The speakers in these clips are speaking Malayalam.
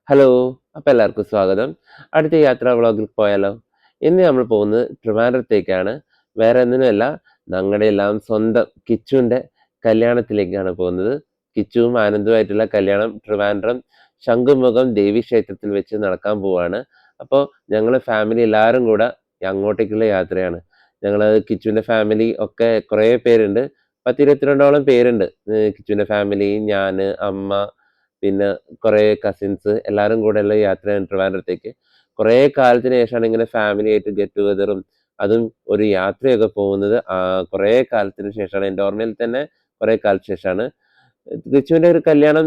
ഹലോ. അപ്പോൾ എല്ലാവർക്കും സ്വാഗതം. അടുത്ത യാത്രാ വ്ളോഗിൽ പോയാലോ? ഇന്ന് നമ്മൾ പോകുന്നത് ട്രിവാൻഡ്രത്തേക്കാണ്. വേറെ ഒന്നിനുമല്ല, ഞങ്ങളുടെ എല്ലാം സ്വന്തം കിച്ചുവിൻ്റെ കല്യാണത്തിലേക്കാണ് പോകുന്നത്. കിച്ചുവും ആനന്ദുമായിട്ടുള്ള കല്യാണം ട്രിവാൻഡ്രം ശംഖുമുഖം ദേവി ക്ഷേത്രത്തിൽ വെച്ച് നടക്കാൻ പോവാണ്. അപ്പോൾ ഞങ്ങൾ ഫാമിലി എല്ലാവരും കൂടെ അങ്ങോട്ടേക്കുള്ള യാത്രയാണ്. ഞങ്ങൾ കിച്ചുവിൻ്റെ ഫാമിലി ഒക്കെ കുറേ പേരുണ്ട്. 10-22ഓളം പേരുണ്ട്. കിച്ചുവിൻ്റെ ഫാമിലി, ഞാൻ, അമ്മ, പിന്നെ കുറേ കസിൻസ് എല്ലാവരും കൂടെയുള്ള യാത്രയാണ് ട്രിവാൻഡ്രത്തേക്ക്. കുറേ കാലത്തിന് ശേഷമാണ് ഇങ്ങനെ ഫാമിലി ആയിട്ട് ഗെറ്റ് ടുഗദറും അതും ഒരു യാത്രയൊക്കെ പോകുന്നത്. കുറേ കാലത്തിന് ശേഷമാണ്. എൻ്റെ ഓർമ്മയിൽ തന്നെ കുറേ കാലത്തിന് ശേഷമാണ്. റിച്ചുവിൻ്റെ ഒരു കല്യാണം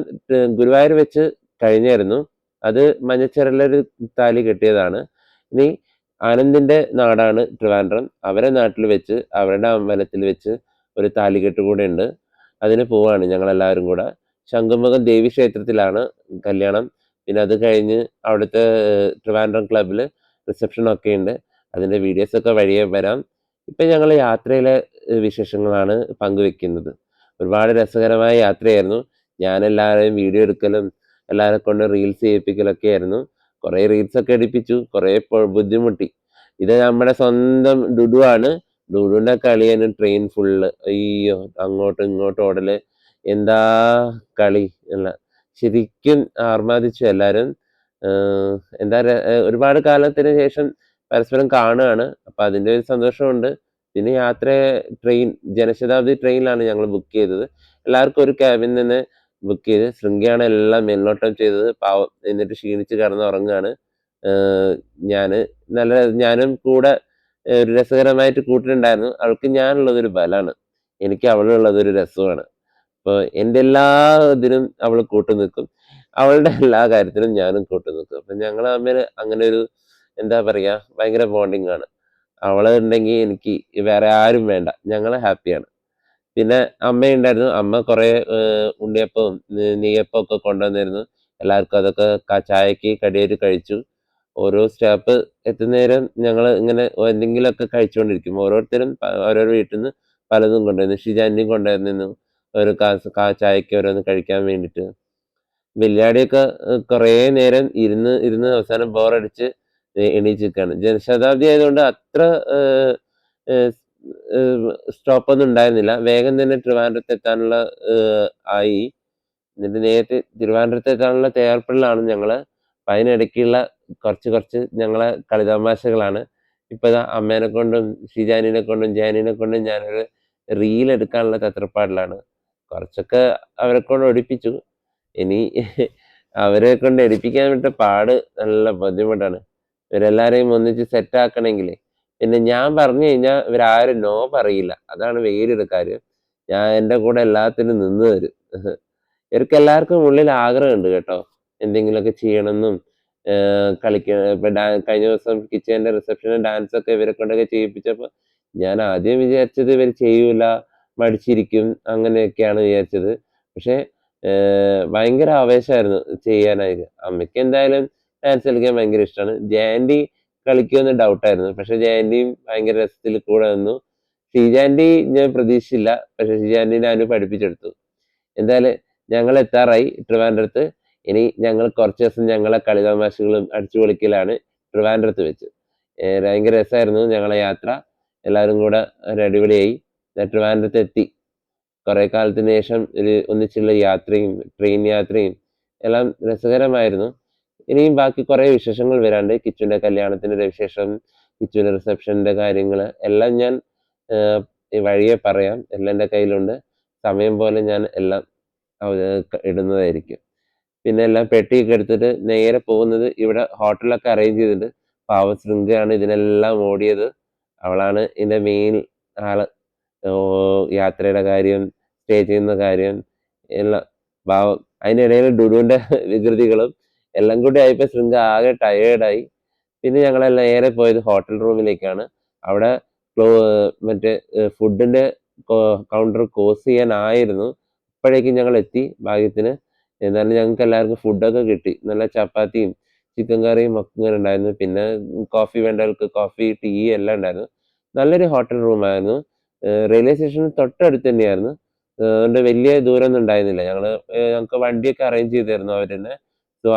ഗുരുവായൂർ വെച്ച് കഴിഞ്ഞായിരുന്നു. അത് മഞ്ഞച്ചെരലൊരു താലി കെട്ടിയതാണ്. ഇനി ആനന്ദിൻ്റെ നാടാണ് ട്രിവാൻഡ്രം. അവരെ നാട്ടിൽ വെച്ച് അവരുടെ അമ്പലത്തിൽ വെച്ച് ഒരു താലികെട്ട് കൂടെ ഉണ്ട്. അതിന് പോവാണ് ഞങ്ങളെല്ലാവരും കൂടെ. ശംഖുമുഖം ദേവി ക്ഷേത്രത്തിലാണ് കല്യാണം. പിന്നെ അത് കഴിഞ്ഞ് അവിടുത്തെ ട്രിവാൻഡ്രം ക്ലബ്ബിൽ റിസപ്ഷനൊക്കെ ഉണ്ട്. അതിൻ്റെ വീഡിയോസൊക്കെ വഴിയെ വരാം. ഇപ്പം ഞങ്ങൾ യാത്രയിലെ വിശേഷങ്ങളാണ് പങ്കുവെക്കുന്നത്. ഒരുപാട് രസകരമായ യാത്രയായിരുന്നു. ഞാൻ എല്ലാവരെയും വീഡിയോ എടുക്കലും എല്ലാവരെ കൊണ്ട് റീൽസ് ചെയ്യിപ്പിക്കലൊക്കെ ആയിരുന്നു. കുറേ റീൽസൊക്കെ എടുപ്പിച്ചു, കുറേ ബുദ്ധിമുട്ടി. ഇത് നമ്മുടെ സ്വന്തം ഡുഡു ആണ്. ഡുഡുവിൻ്റെ കളിയാണ് ട്രെയിൻ ഫുള്ള്. അയ്യോ, അങ്ങോട്ടും ഇങ്ങോട്ടും ഓടല്. എന്താ കളി അല്ല, ശരിക്കും ആർമാദിച്ചു എല്ലാവരും. എന്താ ഒരുപാട് കാലത്തിന് ശേഷം പരസ്പരം കാണുകയാണ്. അപ്പം അതിൻ്റെ ഒരു സന്തോഷമുണ്ട്. പിന്നെ യാത്ര ട്രെയിൻ ജനശതാബ്ദി ട്രെയിനിലാണ് ഞങ്ങൾ ബുക്ക് ചെയ്തത്. എല്ലാവർക്കും ഒരു ക്യാബിൻ തന്നെ ബുക്ക് ചെയ്ത്. ശൃംഖയാണ് എല്ലാം മേൽനോട്ടം ചെയ്തത്. പാവം എന്നിട്ട് ക്ഷീണിച്ച് കിടന്നുറങ്ങുകയാണ്. ഞാൻ ഞാനും കൂടെ ഒരു രസകരമായിട്ട് കൂട്ടിനുണ്ടായിരുന്നു. അവൾക്ക് ഞാനുള്ളതൊരു ബലമാണ്, എനിക്ക് അവളുള്ളതൊരു രസമാണ്. അപ്പോൾ എൻ്റെ എല്ലാ ഇതിനും അവൾ കൂട്ടു നിൽക്കും, അവളുടെ എല്ലാ കാര്യത്തിനും ഞാനും കൂട്ടു നിൽക്കും. അപ്പം ഞങ്ങൾ തമ്മിൽ അങ്ങനെ ഒരു എന്താ പറയുക, ഭയങ്കര ബോണ്ടിങ് ആണ്. അവൾ ഉണ്ടെങ്കിൽ എനിക്ക് വേറെ ആരും വേണ്ട, ഞങ്ങൾ ഹാപ്പിയാണ്. പിന്നെ അമ്മയുണ്ടായിരുന്നു. അമ്മ കുറേ ഉണ്ണിയപ്പവും നെയ്യപ്പം ഒക്കെ കൊണ്ടുവന്നിരുന്നു. എല്ലാവർക്കും അതൊക്കെ ചായക്ക് കടിയായിട്ട് കഴിച്ചു. ഓരോ സ്റ്റോപ്പ് എത്തുന്നേരം ഞങ്ങൾ ഇങ്ങനെ എന്തെങ്കിലുമൊക്കെ കഴിച്ചുകൊണ്ടിരിക്കും. ഓരോരുത്തരും ഓരോരോ വീട്ടിൽ നിന്ന് പലതും കൊണ്ടുവന്നു. ഷിജാൻ്റെയും കൊണ്ടുവന്നിരുന്നു ഒരു ചായക്ക് ഓരോന്ന് കഴിക്കാൻ വേണ്ടിയിട്ട്. ബില്യാടിയൊക്കെ കുറേ നേരം ഇരുന്ന് ഇരുന്ന് അവസാനം ബോറടിച്ച് എണീച്ച് നിൽക്കുകയാണ്. ജനശതാബ്ദി ആയതുകൊണ്ട് അത്ര സ്റ്റോപ്പൊന്നും ഉണ്ടായിരുന്നില്ല. വേഗം തന്നെ ട്രിവാൻഡ്രത്ത് എത്താനുള്ള ആയി. എന്നിട്ട് നേരിട്ട് തിരുവനന്തപുരത്ത് എത്താനുള്ള തയ്യാറെടുപ്പിലാണ് ഞങ്ങൾ. അപ്പം അതിനിടയ്ക്കുള്ള കുറച്ച് ഞങ്ങളെ കളിതമാശകളാണ്. ഇപ്പം ഇതാ അമ്മേനെ കൊണ്ടും ഷിജാനിനെ കൊണ്ടും ജാനിനെ കൊണ്ടും ഞാനൊരു റീൽ എടുക്കാനുള്ള തത്രപ്പാടിലാണ്. കുറച്ചൊക്കെ അവരെ കൊണ്ട് എടുപ്പിച്ചു. ഇനി അവരെ കൊണ്ട് എടുപ്പിക്കാൻ വിട്ട പാട് നല്ല ബുദ്ധിമുട്ടാണ്. ഇവരെല്ലാവരെയും ഒന്നിച്ച് സെറ്റാക്കണമെങ്കിലേ. പിന്നെ ഞാൻ പറഞ്ഞു കഴിഞ്ഞാൽ ഇവരാരും നോ പറയില്ല. അതാണ് വേറൊരു കാര്യം. ഞാൻ എൻ്റെ കൂടെ എല്ലാത്തിനും നിന്ന് തരും. ഇവർക്ക് എല്ലാവർക്കും ഉള്ളിൽ ആഗ്രഹമുണ്ട് കേട്ടോ, എന്തെങ്കിലുമൊക്കെ ചെയ്യണമെന്നും ഇപ്പം കഴിഞ്ഞ ദിവസം കിച്ചൻ്റെ റിസപ്ഷന് ഡാൻസൊക്കെ ഇവരെ കൊണ്ടൊക്കെ ചെയ്യിപ്പിച്ചപ്പോൾ ഞാൻ ആദ്യം വിചാരിച്ചത് ഇവർ ചെയ്യൂല, മടിച്ചിരിക്കും, അങ്ങനെയൊക്കെയാണ് വിചാരിച്ചത്. പക്ഷേ ഭയങ്കര ആവേശമായിരുന്നു ചെയ്യാനായിട്ട്. അമ്മയ്ക്ക് എന്തായാലും ഡാൻസ് കളിക്കാൻ ഭയങ്കര ഇഷ്ടമാണ്. ജയന്റി കളിക്കുമെന്ന് ഡൗട്ടായിരുന്നു. പക്ഷേ ജയന്റിയും ഭയങ്കര രസത്തിൽ കൂടെ നിന്നു. ഷീജാൻറ്റി ഞാൻ പ്രതീക്ഷിച്ചില്ല. പക്ഷേ ഷീജാൻറ്റി ഞാനും പഠിപ്പിച്ചെടുത്തു. എന്തായാലും ഞങ്ങൾ എത്താറായി ട്രിവാൻഡ്രത്ത്. ഇനി ഞങ്ങൾ കുറച്ച് ദിവസം ഞങ്ങളെ കളിതമാശകളും അടിച്ചു പൊളിക്കലാണ് ട്രിവാൻഡ്രത്ത് വെച്ച്. ഭയങ്കര രസമായിരുന്നു ഞങ്ങളെ യാത്ര. എല്ലാവരും കൂടെ ഒരു അടിപൊളിയായി. ട്രിവാൻഡ്രത്ത് എത്തി. കുറേ കാലത്തിന് ശേഷം ഒരു ഒന്നിച്ചുള്ള യാത്രയും ട്രെയിൻ യാത്രയും എല്ലാം രസകരമായിരുന്നു. ഇനിയും ബാക്കി കുറേ വിശേഷങ്ങൾ വരാണ്ട്. കിച്ചുവിൻ്റെ കല്യാണത്തിൻ്റെ വിശേഷം, കിച്ചുവിൻ്റെ റിസപ്ഷൻ്റെ കാര്യങ്ങൾ എല്ലാം ഞാൻ വഴിയെ പറയാം. എല്ലാം എൻ്റെ കയ്യിലുണ്ട്. സമയം പോലെ ഞാൻ എല്ലാം ഇടുന്നതായിരിക്കും. പിന്നെ എല്ലാം പെട്ടിയൊക്കെ എടുത്തിട്ട് നേരെ പോകുന്നത് ഇവിടെ ഹോട്ടലൊക്കെ അറേഞ്ച് ചെയ്തിട്ടുണ്ട്. പാവം ശൃംഗയാണ് ഇതിനെല്ലാം ഓടിയത്. അവളാണ് ഇതിൻ്റെ മെയിൻ ആള്. യാത്രയുടെ കാര്യം, സ്റ്റേ ചെയ്യുന്ന കാര്യം എല്ലാം. പാവം അതിനിടയിൽ ഡുഡുവിൻ്റെ വികൃതികളും എല്ലാം കൂടി ആയപ്പോൾ ശൃംഗ ആകെ ടയേർഡായി. പിന്നെ ഞങ്ങളെല്ലാം നേരെ പോയത് ഹോട്ടൽ റൂമിലേക്കാണ്. അവിടെ മറ്റേ ഫുഡിൻ്റെ കൗണ്ടർ ക്ലോസ് ചെയ്യാനായിരുന്നു. അപ്പോഴേക്കും ഞങ്ങൾ എത്തി ഭാഗ്യത്തിന്. എന്നാലും ഞങ്ങൾക്ക് എല്ലാവർക്കും ഫുഡൊക്കെ കിട്ടി. നല്ല ചപ്പാത്തിയും ചിക്കൻ കറിയും ഒക്കെ ഇങ്ങനെ ഉണ്ടായിരുന്നു. പിന്നെ കോഫി വേണ്ടവർക്ക് കോഫി, ടീ എല്ലാം ഉണ്ടായിരുന്നു. നല്ലൊരു ഹോട്ടൽ റൂമായിരുന്നു. റെയിൽവേ സ്റ്റേഷന് തൊട്ടടുത്ത് തന്നെയായിരുന്നു. അതുകൊണ്ട് വലിയ ദൂരമൊന്നും ഉണ്ടായിരുന്നില്ല. ഞങ്ങൾക്ക് വണ്ടിയൊക്കെ അറേഞ്ച് ചെയ്തായിരുന്നു അവർ തന്നെ. സോ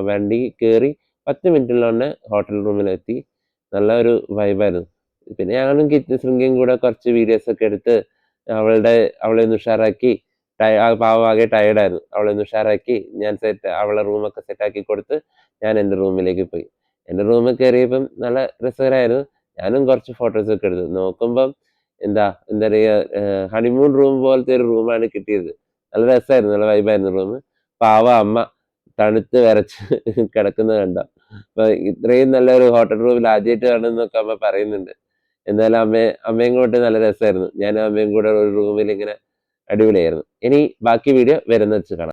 വണ്ടി കയറി 10 മിനിറ്റിൽ തന്നെ ഹോട്ടൽ റൂമിലെത്തി. നല്ല ഒരു വൈബായിരുന്നു. പിന്നെ ഞങ്ങളും ശൃംഗയും കൂടെ കുറച്ച് വീഡിയോസൊക്കെ എടുത്ത് അവളെ ഒന്ന് ഉഷാറാക്കി. ആ പാവം ആകെ ടയേർഡായിരുന്നു. അവളെ ഒന്ന് ഉഷാറാക്കി ഞാൻ അവളെ റൂമൊക്കെ സെറ്റാക്കി കൊടുത്ത് ഞാൻ എൻ്റെ റൂമിലേക്ക് പോയി. എൻ്റെ റൂമിൽ കയറിയപ്പം നല്ല രസകരമായിരുന്നു. ഞാനും കുറച്ച് ഫോട്ടോസൊക്കെ എടുത്തു. നോക്കുമ്പം എന്താ പറയുക, ഹണിമൂൺ റൂം പോലത്തെ ഒരു റൂമാണ് കിട്ടിയത്. നല്ല രസമായിരുന്നു, നല്ല വൈബായിരുന്നു റൂം. പാവം അമ്മ തണുത്ത് വിറച്ച് കിടക്കുന്നത് കണ്ടോ. അപ്പൊ ഇത്രയും നല്ലൊരു ഹോട്ടൽ റൂമിൽ ആദ്യമായിട്ട് കാണുന്നൊക്കെ അമ്മ പറയുന്നുണ്ട്. എന്നാലും അമ്മയും കൂടെ നല്ല രസമായിരുന്നു. ഞാനും അമ്മയും കൂടെ ഒരു റൂമിൽ ഇങ്ങനെ അടിപൊളിയായിരുന്നു. ഇനി ബാക്കി വീഡിയോ വരുന്ന വെച്ച് കാണാം.